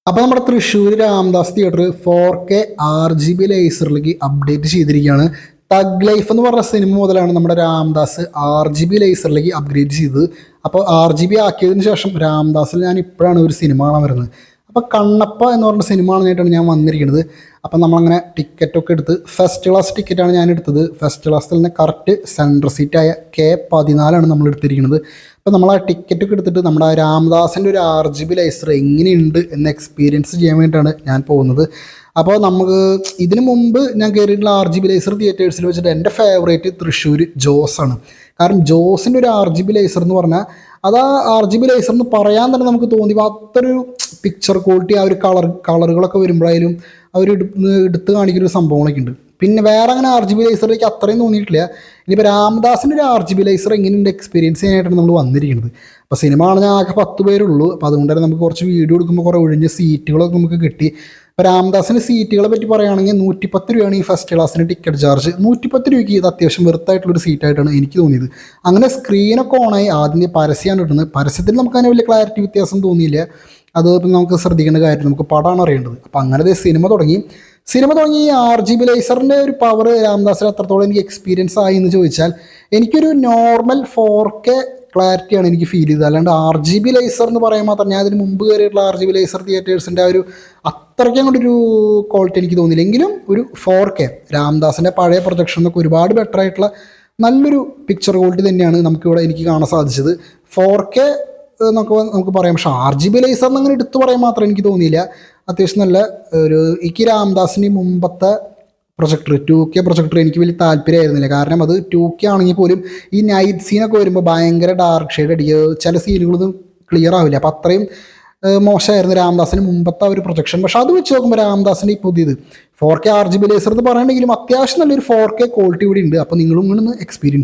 അപ്പോൾ നമ്മുടെ Thrissur Ramdas theatre 4K RGB ലേസറിലേക്ക് അപ്ഡേറ്റ് ചെയ്തിരിക്കുകയാണ്. തഗ് ലൈഫ് എന്ന് പറഞ്ഞ സിനിമ മുതലാണ് നമ്മുടെ രാംദാസ് RGB ലേസറിലേക്ക് അപ്ഗ്രേഡ് ചെയ്തത്. അപ്പോൾ RGB ആക്കിയതിന് ശേഷം രാംദാസിൽ ഞാൻ ഇപ്പോഴാണ് ഒരു സിനിമ കാണാൻ വരുന്നത്. അപ്പോൾ കണ്ണപ്പ എന്ന് പറഞ്ഞ സിനിമ കാണാനായിട്ടാണ് ഞാൻ വന്നിരിക്കുന്നത്. അപ്പം നമ്മളങ്ങനെ ടിക്കറ്റൊക്കെ എടുത്ത് ഫസ്റ്റ് ക്ലാസ് ടിക്കറ്റാണ് ഞാൻ എടുത്തത്. ഫസ്റ്റ് ക്ലാസ്സിൽ തന്നെ കറക്റ്റ് സെൻട്രൽ സീറ്റായ K14 നമ്മൾ എടുത്തിരിക്കുന്നത്. അപ്പോൾ നമ്മൾ ആ ടിക്കറ്റൊക്കെ എടുത്തിട്ട് നമ്മുടെ രാംദാസിൻ്റെ ഒരു RGB ലേസർ എങ്ങനെയുണ്ട് എന്ന് എക്സ്പീരിയൻസ് ചെയ്യാൻ വേണ്ടിയിട്ടാണ് ഞാൻ പോകുന്നത്. അപ്പോൾ നമുക്ക് ഇതിനു മുമ്പ് ഞാൻ കയറിയിട്ടുള്ള RGB ലേസർ തിയേറ്റേഴ്സിൽ വെച്ചിട്ട് എൻ്റെ ഫേവറേറ്റ് തൃശ്ശൂർ ജോസാണ്. കാരണം ജോസിൻ്റെ ഒരു RGB ലേസർ എന്ന് പറഞ്ഞാൽ അത് ആ RGB ലേസർ എന്ന് പറയാൻ തന്നെ നമുക്ക് തോന്നി. അത്രയൊരു പിക്ചർ ക്വാളിറ്റി, ആ ഒരു കളറുകളൊക്കെ വരുമ്പോഴായാലും അവർ എടുത്ത് കാണിക്കുന്ന ഒരു സംഭവങ്ങളൊക്കെ ഉണ്ട്. പിന്നെ വേറെ അങ്ങനെ RGB ലേസറിലേക്ക് അത്രയും തോന്നിയിട്ടില്ല. ഇനിയിപ്പോൾ രാംദാസിൻ്റെ ഒരു RGB ലേസർ എങ്ങനെയുണ്ട് എക്സ്പീരിയൻസ് ചെയ്യാനായിട്ടാണ് നമ്മൾ വന്നിരിക്കുന്നത്. അപ്പോൾ സിനിമ കാണാൻ ആകെ 10 പേരുള്ളൂ. അപ്പോൾ അതുകൊണ്ട് തന്നെ നമുക്ക് കുറച്ച് വീഡിയോ എടുക്കുമ്പോൾ കുറേ ഒഴിഞ്ഞ സീറ്റുകളൊക്കെ നമുക്ക് കിട്ടി. ഇപ്പോൾ രാംദാസിൻ്റെ സീറ്റുകളെ പറ്റി പറയുകയാണെങ്കിൽ 110 രൂപയാണ് ഈ ഫസ്റ്റ് ക്ലാസ്സിന് ടിക്കറ്റ് ചാർജ്. 110 രൂപയ്ക്ക് ഇത് അത്യാവശ്യം വെറുത്തായിട്ടുള്ളൊരു സീറ്റായിട്ടാണ് എനിക്ക് തോന്നിയത്. അങ്ങനെ സ്ക്രീനൊക്കെ ഓണായി. ആദ്യം പരസ്യമാണ് ഇടുന്നത്. പരസ്യത്തിൽ നമുക്ക് അതിന് വലിയ ക്ലാരിറ്റി വ്യത്യാസം തോന്നിയില്ല. അത് നമുക്ക് ശ്രദ്ധിക്കേണ്ട കാര്യം, നമുക്ക് പടമാണ് അറിയേണ്ടത്. അപ്പോൾ അങ്ങനെ സിനിമ തുടങ്ങി ഈ RGB ലേസറിൻ്റെ ഒരു പവർ രാംദാസിൽ എത്രത്തോളം എനിക്ക് എക്സ്പീരിയൻസ് ആയി എന്ന് ചോദിച്ചാൽ എനിക്കൊരു നോർമൽ 4K ക്ലാരിറ്റിയാണ് എനിക്ക് ഫീൽ ചെയ്തത്. അല്ലാണ്ട് RGB ലേസർ എന്ന് പറയുമ്പോൾ തന്നെ അതിന് മുമ്പ് കയറിയിട്ടുള്ള RGB ലേസർ തിയേറ്റേഴ്സിൻ്റെ ആ ഒരു അത്രയ്ക്കും കൊണ്ടൊരു ക്വാളിറ്റി എനിക്ക് തോന്നിയില്ല. എങ്കിലും ഒരു 4K രാംദാസിൻ്റെ പഴയ പ്രൊജക്ഷൻ എന്നൊക്കെ ഒരുപാട് ബെറ്റർ ആയിട്ടുള്ള നല്ലൊരു പിക്ചർ ക്വാളിറ്റി തന്നെയാണ് നമുക്കിവിടെ എനിക്ക് കാണാൻ സാധിച്ചത്. 4K നമുക്ക് പറയാം. പക്ഷേ RGB ലേസർ എന്നങ്ങനെ എടുത്തു പറയാൻ മാത്രം എനിക്ക് തോന്നിയില്ല. അത്യാവശ്യം നല്ല ഒരു എനിക്ക് രാംദാസിന് മുമ്പത്തെ പ്രൊജക്ടർ 2K പ്രൊജക്ടർ എനിക്ക് വലിയ താല്പര്യമായിരുന്നില്ല. കാരണം അത് 2K ആണെങ്കിൽ പോലും ഈ നൈറ്റ് സീനൊക്കെ വരുമ്പോൾ ഭയങ്കര ഡാർക്ക് ഷെയ്ഡ് അടിക്കുക, ചില സീനുകളൊന്നും ക്ലിയർ ആവില്ല. അപ്പോൾ അത്രയും മോശമായിരുന്നു രാംദാസിന് മുമ്പത്തെ ഒരു പ്രൊജക്ഷൻ. പക്ഷെ അത് വെച്ച് നോക്കുമ്പോൾ രാംദാസിൻ്റെ ഈ പുതിയത് 4K RGB ലേസർ എന്ന് പറയുകയാണെങ്കിലും അത്യാവശ്യം നല്ലൊരു 4K ക്വാളിറ്റി കൂടി ഉണ്ട്. അപ്പോൾ നിങ്ങളും ഇങ്ങനെ എക്സ്പീരിയൻസ്